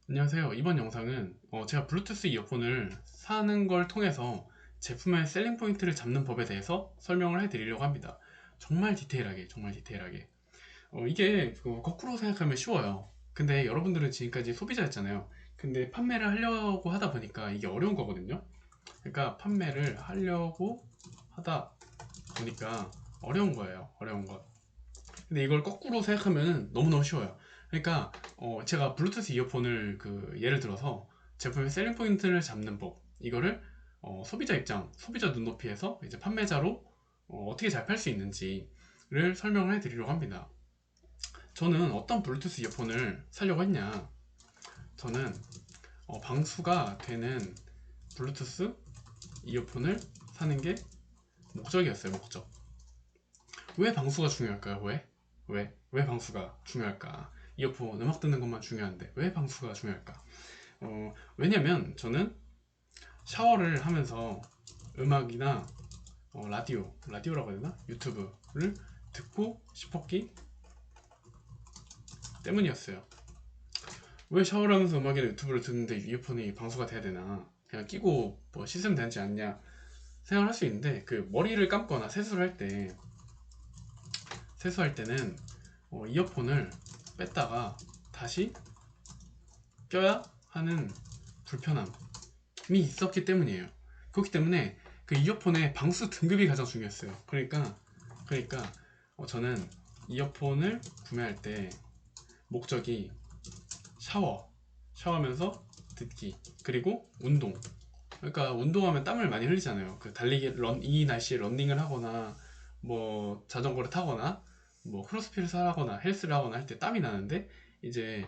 안녕하세요. 이번 영상은 제가 블루투스 이어폰을 사는 걸 통해서 제품의 셀링 포인트를 잡는 법에 대해서 설명을 해드리려고 합니다. 정말 디테일하게, 정말 디테일하게. 이게 거꾸로 생각하면 쉬워요. 근데 여러분들은 지금까지 소비자였잖아요. 근데 판매를 하려고 하다 보니까 이게 어려운 거거든요. 그러니까 판매를 하려고 하다 보니까 어려운 거예요. 어려운 거. 근데 이걸 거꾸로 생각하면 너무너무 쉬워요. 그러니까 제가 블루투스 이어폰을 예를 들어서 제품의 셀링 포인트를 잡는 법, 이거를 소비자 입장, 소비자 눈높이에서 이제 판매자로 떻게 잘 팔 수 있는지를 설명을 해드리려고 합니다. 저는 어떤 블루투스 이어폰을 사려고 했냐, 저는 방수가 되는 블루투스 이어폰을 사는 게 목적이었어요. 목적. 왜 방수가 중요할까요? 왜 방수가 중요할까? 이어폰 음악 듣는 것만 중요한데 왜 방수가 중요할까? 왜냐면 저는 샤워를 하면서 음악이나 라디오라고 해야 되나? 유튜브를 듣고 싶었기 때문이었어요. 왜 샤워를 하면서 음악이나 유튜브를 듣는데 이어폰이 방수가 돼야 되나? 그냥 끼고 뭐 씻으면 되지 않냐? 생각을 할 수 있는데, 머리를 감거나 세수할 때는 이어폰을 뺐다가 다시 껴야 하는 불편함이 있었기 때문이에요. 그렇기 때문에 그 이어폰의 방수 등급이 가장 중요했어요. 그러니까 저는 이어폰을 구매할 때 목적이 샤워하면서 듣기, 그리고 운동. 그러니까 운동하면 땀을 많이 흘리잖아요. 이 날씨에 러닝을 하거나 뭐 자전거를 타거나 뭐 크로스핏을 하거나 헬스를 하거나 할 때 땀이 나는데, 이제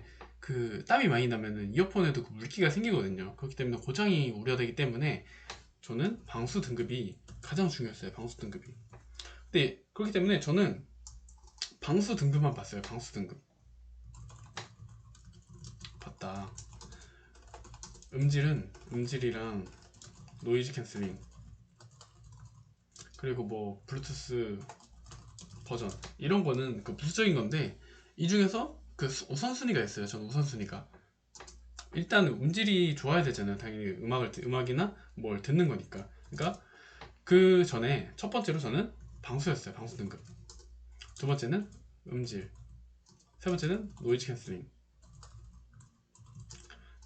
땀이 많이 나면은 이어폰에도 물기가 생기거든요. 그렇기 때문에 고장이 우려되기 때문에 저는 방수 등급이 가장 중요했어요. 방수 등급이. 근데 그렇기 때문에 저는 방수 등급만 봤어요. 방수 등급 봤다. 음질이랑 노이즈 캔슬링, 그리고 뭐 블루투스 버전, 이런 거는 부수적인 건데, 이 중에서 우선순위가 있어요. 저는 우선순위가 일단 음질이 좋아야 되잖아요. 당연히 음악이나 뭘 듣는 거니까. 그러니까 그 전에 첫 번째로 저는 방수였어요. 방수 등급. 두 번째는 음질, 세 번째는 노이즈 캔슬링,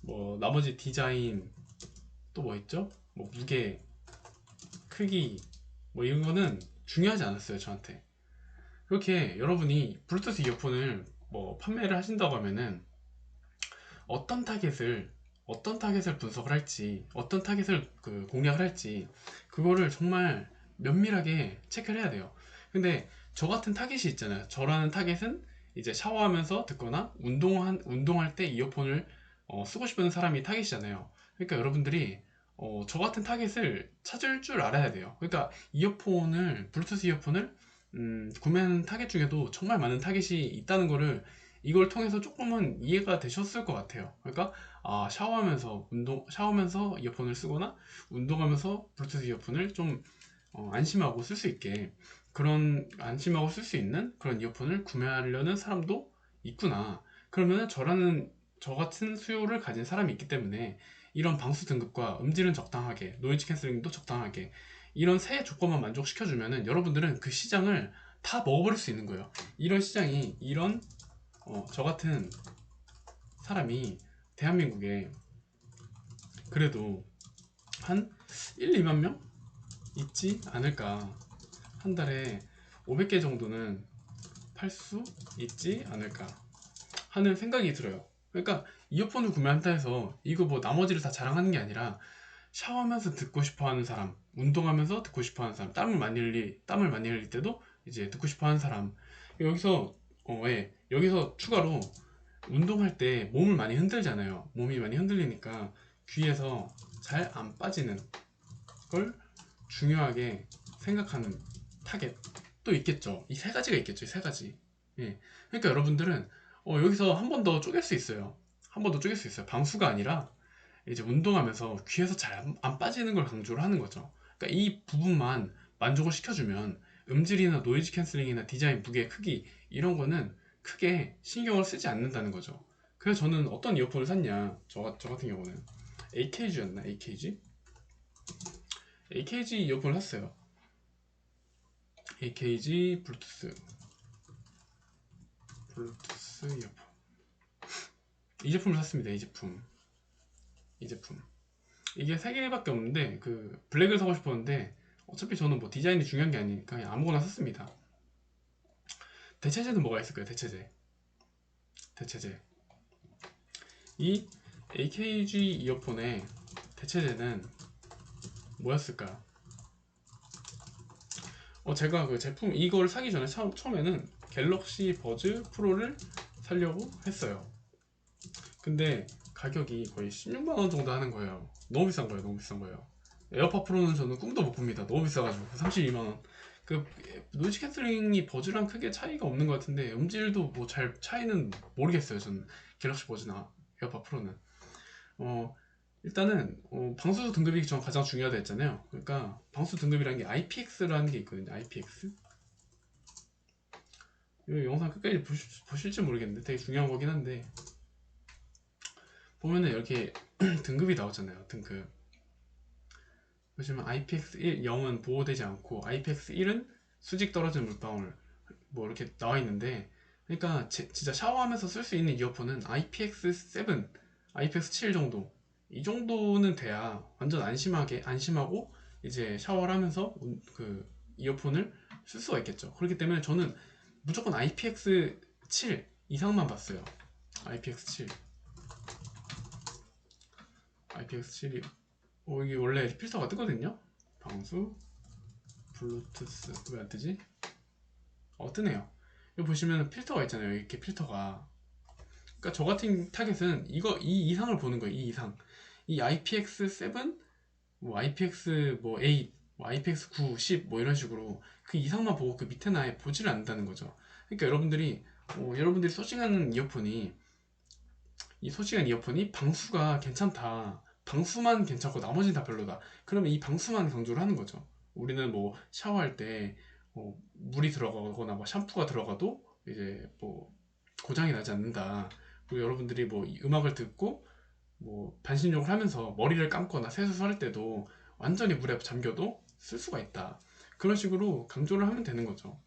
뭐 나머지 디자인, 또 뭐 있죠? 뭐 무게, 크기, 뭐 이런 거는 중요하지 않았어요. 저한테. 그렇게 여러분이 블루투스 이어폰을 뭐 판매를 하신다고 하면은 어떤 타겟을 어떤 타겟을 분석을 할지, 어떤 타겟을 공략을 할지, 그거를 정말 면밀하게 체크를 해야 돼요. 근데 저 같은 타겟이 있잖아요. 저라는 타겟은 이제 샤워하면서 듣거나 운동할 때 이어폰을 쓰고 싶은 사람이 타겟이잖아요. 그러니까 여러분들이 저 같은 타겟을 찾을 줄 알아야 돼요. 그러니까 블루투스 이어폰을 구매하는 타겟 중에도 정말 많은 타겟이 있다는 거를 이걸 통해서 조금은 이해가 되셨을 것 같아요. 그러니까 샤워하면서 이어폰을 쓰거나 운동하면서 블루투스 이어폰을 좀 안심하고 쓸 수 있게, 그런 안심하고 쓸 수 있는 그런 이어폰을 구매하려는 사람도 있구나. 그러면 저 같은 수요를 가진 사람이 있기 때문에 이런 방수 등급과 음질은 적당하게, 노이즈 캔슬링도 적당하게, 이런 세 조건만 만족시켜주면은 여러분들은 그 시장을 다 먹어버릴 수 있는 거예요. 저 같은 사람이 대한민국에 그래도 한 1, 2만 명 있지 않을까. 한 달에 500개 정도는 팔 수 있지 않을까 하는 생각이 들어요. 그러니까 이어폰을 구매한다 해서 이거 뭐 나머지를 다 자랑하는 게 아니라, 샤워하면서 듣고 싶어 하는 사람, 운동하면서 듣고 싶어 하는 사람, 땀을 많이 흘릴 때도 이제 듣고 싶어 하는 사람, 여기서 추가로 운동할 때 몸을 많이 흔들잖아요. 몸이 많이 흔들리니까 귀에서 잘 안 빠지는 걸 중요하게 생각하는 타겟도 있겠죠. 이 세 가지가 있겠죠. 이 세 가지. 예. 그러니까 여러분들은 여기서 한 번 더 쪼갤 수 있어요. 한 번 더 쪼갤 수 있어요. 방수가 아니라 이제 운동하면서 귀에서 잘 안 빠지는 걸 강조를 하는 거죠. 그러니까 이 부분만 만족을 시켜주면 음질이나 노이즈 캔슬링이나 디자인, 무게, 크기, 이런 거는 크게 신경을 쓰지 않는다는 거죠. 그래서 저는 어떤 이어폰을 샀냐, 저 같은 경우는 AKG였나? AKG 이어폰을 샀어요. AKG 블루투스 이어폰. 이 제품을 샀습니다. 이 제품 이게 3개밖에 없는데 그 블랙을 사고 싶었는데 어차피 저는 뭐 디자인이 중요한 게 아니니까 그냥 아무거나 샀습니다. 대체제는 뭐가 있을까요? 대체제. 이 AKG 이어폰의 대체제는 뭐였을까? 제가 그 제품 이걸 사기 전에 처음에는 갤럭시 버즈 프로를 사려고 했어요. 근데 가격이 거의 16만원 정도 하는 거예요. 너무 비싼 거예요. 에어팟 프로는 저는 꿈도 못 꿉니다. 너무 비싸가지고 32만원. 그 노이즈 캔슬링이 버즈랑 크게 차이가 없는 것 같은데 음질도 뭐 잘 차이는 모르겠어요. 저는 갤럭시 버즈나 에어팟 프로는 일단은 방수 등급이 전 가장 중요하다 했잖아요. 그러니까 방수 등급이라는 게 IPX라는 게 있거든요. IPX. 이 영상 끝까지 보실지 모르겠는데 되게 중요한 거긴 한데, 보면은 이렇게 등급이 나오잖아요. 등급 보시면 IPX1 0은 보호되지 않고 IPX1은 수직 떨어진 물방울 뭐 이렇게 나와 있는데, 그러니까 진짜 샤워하면서 쓸 수 있는 이어폰은 IPX7, IPX7 정도, 이 정도는 돼야 완전 안심하고 이제 샤워를 하면서 그 이어폰을 쓸 수가 있겠죠. 그렇기 때문에 저는 무조건 IPX7 이상만 봤어요. IPX7 IPX7이 이게 원래 필터가 뜨거든요. 방수 블루투스 왜 안 뜨지? 뜨네요. 여기 보시면 필터가 있잖아요. 이렇게 필터가. 그러니까 저 같은 타겟은 이 이상을 보는 거예요. 이 이상. 이 IPX7, 뭐 IPX 뭐 8, 뭐 IPX 9, 10 뭐 이런 식으로 그 이상만 보고 그 밑에는 아예 보지를 않는다는 거죠. 그러니까 여러분들이 소싱하는 이어폰이 방수가 괜찮다, 방수만 괜찮고 나머지는 다 별로다, 그러면 이 방수만 강조를 하는 거죠. 우리는 뭐 샤워할 때 물이 들어가거나 뭐 샴푸가 들어가도 이제 뭐 고장이 나지 않는다. 그리고 여러분들이 뭐 음악을 듣고 뭐 반신욕을 하면서 머리를 감거나 세수할 때도 완전히 물에 잠겨도 쓸 수가 있다. 그런 식으로 강조를 하면 되는 거죠.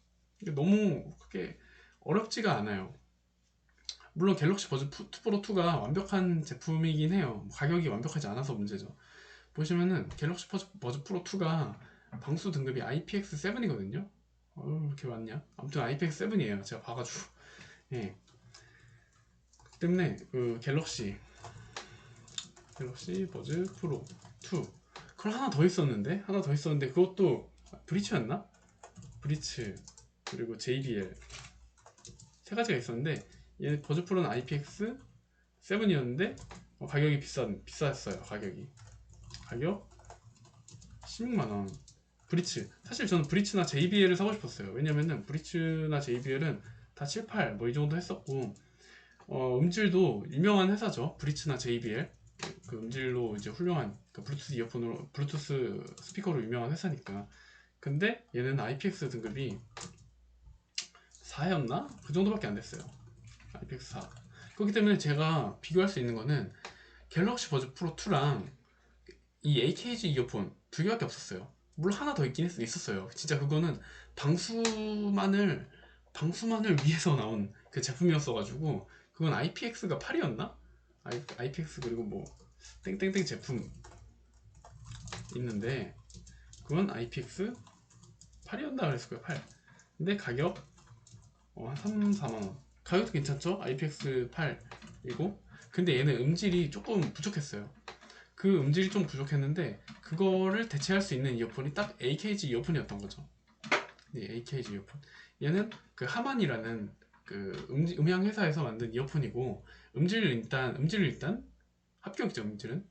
너무 그게 어렵지가 않아요. 물론 갤럭시 버즈 프로 2가 완벽한 제품이긴 해요. 가격이 완벽하지 않아서 문제죠. 보시면은 갤럭시 버즈 프로 2가 방수 등급이 IPX7이거든요. 왜 이렇게 많냐? 아무튼 IPX7이에요. 제가 봐가지고. 예. 그 때문에 그 갤럭시 버즈 프로 2. 그걸 하나 더 있었는데 그것도 브리츠였나? 브리츠 그리고 JBL 세 가지가 있었는데, 얘 버즈 프로는 IPX 7이었는데 가격이 비쌌어요. 가격 16만원. 사실 저는 브리츠나 JBL을 사고 싶었어요. 왜냐면은 브리츠나 JBL은 다 7, 8 뭐 이 정도 했었고, 음질도 유명한 회사죠. 브리츠나 JBL 그 음질로 이제 훌륭한 그 블루투스 스피커로 유명한 회사니까. 근데 얘는 IPX 등급이 4였나? 그 정도밖에 안 됐어요. IPX 4. 그렇기 때문에 제가 비교할 수 있는 거는 갤럭시 버즈 프로 2랑 이 AKG 이어폰 2개밖에 없었어요. 물론 하나 더 있었어요. 진짜 그거는 방수만을 위해서 나온 그 제품이었어가지고, 그건 IPX가 8이었나? IPX 그리고 뭐 땡땡땡 제품 있는데 그건 IPX 8이었나 그랬을 거예요. 8. 근데 가격 한 3, 4만원. 가격도 괜찮죠? IPX 8이고. 근데 얘는 음질이 조금 부족했어요. 그 음질이 좀 부족했는데 그거를 대체할 수 있는 이어폰이 딱 AKG 이어폰이었던 거죠. 네, AKG 이어폰. 얘는 그 하만이라는 그 음향 회사에서 만든 이어폰이고, 음질을 일단 합격이죠. 음질은.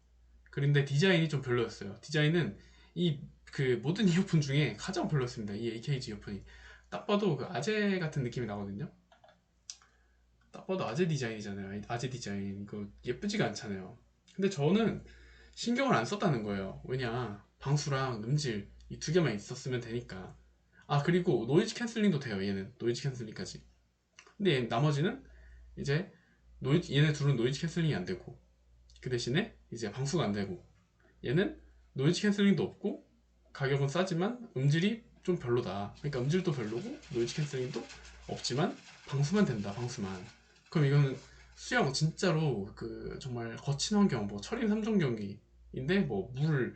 그런데 디자인이 좀 별로였어요. 디자인은 이 그 모든 이어폰 중에 가장 별로였습니다. 이 AKG 이어폰이. 딱 봐도 그 아재 같은 느낌이 나거든요. 딱 봐도 아재 디자인이잖아요. 아재 디자인. 이거 예쁘지가 않잖아요. 근데 저는 신경을 안 썼다는 거예요. 왜냐, 방수랑 음질 이 2개만 있었으면 되니까. 그리고 노이즈 캔슬링도 돼요. 얘는 노이즈 캔슬링까지. 근데 나머지는 이제 얘네 둘은 노이즈 캔슬링이 안 되고, 그 대신에 이제 방수가 안 되고, 얘는 노이즈 캔슬링도 없고 가격은 싸지만 음질이 좀 별로다. 그러니까 음질도 별로고 노이즈 캔슬링도 없지만 방수만 된다. 방수만. 그럼 이거는 수영 진짜로 그 정말 거친 환경, 뭐 철인 3종 경기인데 뭐 물을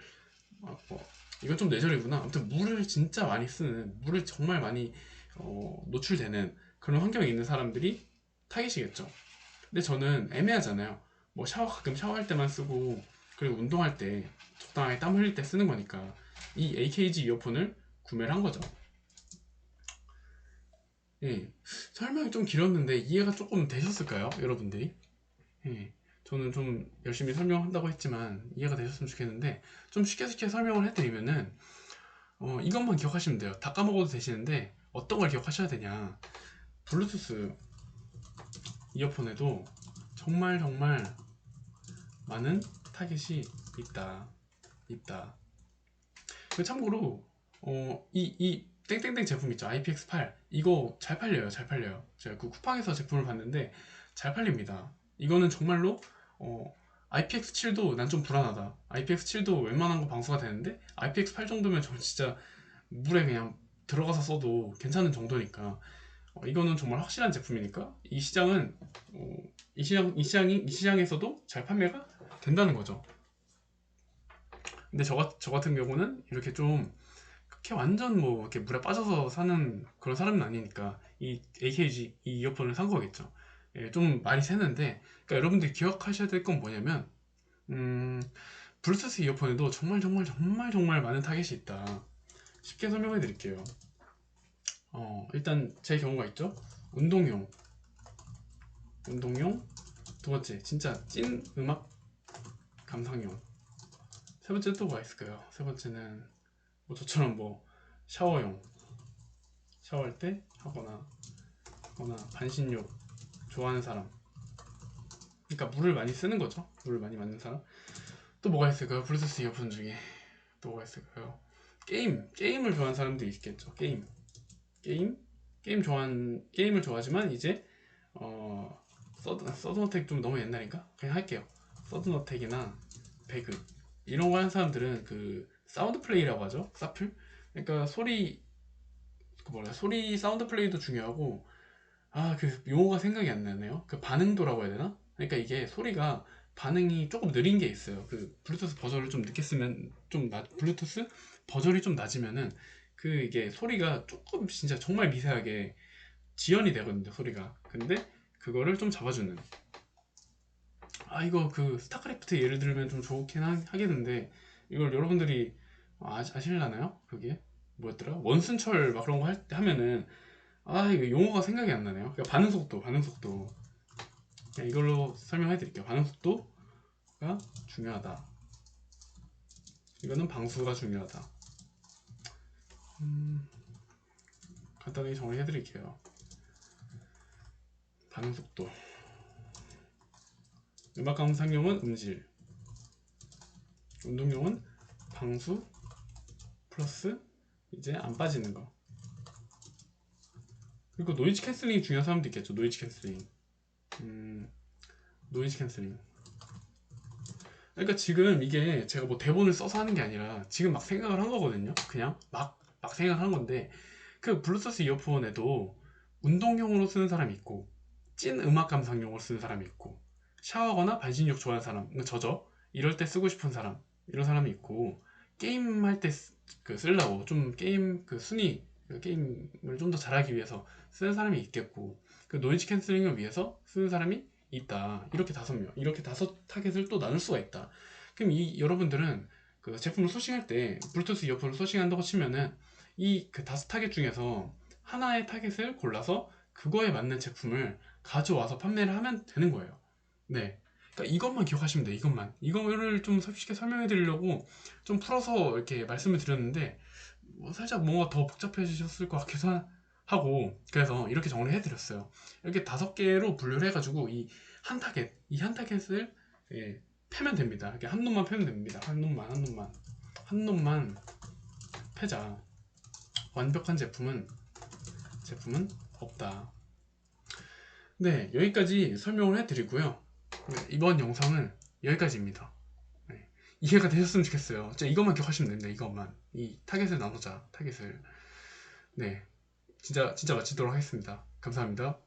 뭐 이건 좀 뇌절이구나. 아무튼 물을 진짜 많이 쓰는, 물을 정말 많이 노출되는 그런 환경에 있는 사람들이 타깃이겠죠. 근데 저는 애매하잖아요. 뭐 가끔 샤워할 때만 쓰고, 그리고 운동할 때 적당하게 땀 흘릴 때 쓰는 거니까 이 AKG 이어폰을 구매를 한 거죠. 예, 설명이 좀 길었는데 이해가 조금 되셨을까요, 여러분들이? 예, 저는 좀 열심히 설명한다고 했지만 이해가 되셨으면 좋겠는데, 좀 쉽게 설명을 해드리면은 이것만 기억하시면 돼요. 다 까먹어도 되시는데 어떤 걸 기억하셔야 되냐. 블루투스 이어폰에도 정말 많은 타겟이 있다. 참고로 이 땡땡땡 제품 있죠, IPX8. 이거 잘 팔려요. 제가 그 쿠팡에서 제품을 봤는데 잘 팔립니다. 이거는 정말로 IPX7도 난 좀 불안하다. IPX7도 웬만한 거 방수가 되는데 IPX8 정도면 저 진짜 물에 그냥 들어가서 써도 괜찮은 정도니까, 이거는 정말 확실한 제품이니까 이 시장은 이 시장에서도 잘 판매가 된다는 거죠. 근데 저 같은 경우는 이렇게 좀 그렇게 완전 뭐 이렇게 물에 빠져서 사는 그런 사람은 아니니까 이 AKG 이 이어폰을 산 거겠죠. 예, 좀 말이 새는데, 그러니까 여러분들이 기억하셔야 될 건 뭐냐면, 블루투스 이어폰에도 정말 많은 타겟이 있다. 쉽게 설명해 드릴게요. 일단 제 경우가 있죠. 운동용, 두 번째 진짜 찐 음악 감상용, 세 번째 또 뭐가 있을까요? 세 번째는 뭐 저처럼 뭐 샤워용, 샤워할 때 하거나 반신욕 좋아하는 사람, 그러니까 물을 많이 쓰는 거죠. 물을 많이 맞는 사람. 또 뭐가 있을까요? 블루투스 이어폰 중에 또 뭐가 있을까요? 게임을 좋아하는 사람도 있겠죠. 게임 게임을 좋아하지만 이제 서든어택 좀 너무 옛날인가? 그냥 할게요. 서든어택이나 배그 이런 거 하는 사람들은 그 사운드 플레이라고 하죠. 사플. 그러니까 소리 사운드 플레이도 중요하고, 그 용어가 생각이 안 나네요. 그 반응도라고 해야 되나? 그러니까 이게 소리가 반응이 조금 느린 게 있어요. 그 블루투스 버전을 좀 늦게 쓰면 블루투스 버전이 좀 낮으면은 이게 소리가 조금 진짜 정말 미세하게 지연이 되거든요, 소리가. 근데 그거를 좀 잡아주는. 이거 그 스타크래프트 예를 들면 좀 좋긴 하겠는데, 이걸 여러분들이 아실라나요? 그게 뭐였더라? 원순철 막 그런 거 하면은 이거 용어가 생각이 안 나네요. 그러니까 반응 속도. 그냥 이걸로 설명해 드릴게요. 반응 속도가 중요하다. 이거는 방수가 중요하다. 간단하게 정리해 드릴게요. 반응 속도. 음악 감상용은 음질, 운동용은 방수 플러스 이제 안 빠지는 거. 그리고 노이즈 캔슬링이 중요한 사람도 있겠죠. 노이즈 캔슬링. 그러니까 지금 이게 제가 뭐 대본을 써서 하는 게 아니라 지금 막 생각을 한 거거든요. 그냥 막 생각을 한 건데, 그 블루투스 이어폰에도 운동용으로 쓰는 사람이 있고, 찐 음악 감상용으로 쓰는 사람이 있고, 샤워하거나 반신욕 좋아하는 사람, 그러니까 저죠. 이럴 때 쓰고 싶은 사람, 이런 사람이 있고, 게임할 때 쓰려고 좀 게임 게임을 좀 더 잘하기 위해서 쓰는 사람이 있겠고, 그 노이즈 캔슬링을 위해서 쓰는 사람이 있다. 이렇게 5명, 이렇게 5타겟을 또 나눌 수가 있다. 그럼 여러분들은 그 제품을 소싱할 때 블루투스 이어폰을 소싱한다고 치면은 이 그 5타겟 중에서 하나의 타겟을 골라서 그거에 맞는 제품을 가져와서 판매를 하면 되는 거예요. 네. 그러니까 이것만 기억하시면 돼요. 이거를 좀 쉽게 설명해 드리려고 좀 풀어서 이렇게 말씀을 드렸는데, 살짝 뭔가 더 복잡해지셨을 것 같기도 하고, 그래서 이렇게 정리해 드렸어요. 이렇게 5개로 분류를 해가지고 이 한 타겟을 패면 됩니다. 이렇게 한 놈만 패면 됩니다. 한 놈만 패자. 완벽한 제품은 없다. 네, 여기까지 설명을 해드리고요. 네, 이번 영상은 여기까지입니다. 네, 이해가 되셨으면 좋겠어요. 진짜 이것만 기억하시면 됩니다. 이것만. 이 타겟을 나누자. 타겟을. 네, 진짜 마치도록 하겠습니다. 감사합니다.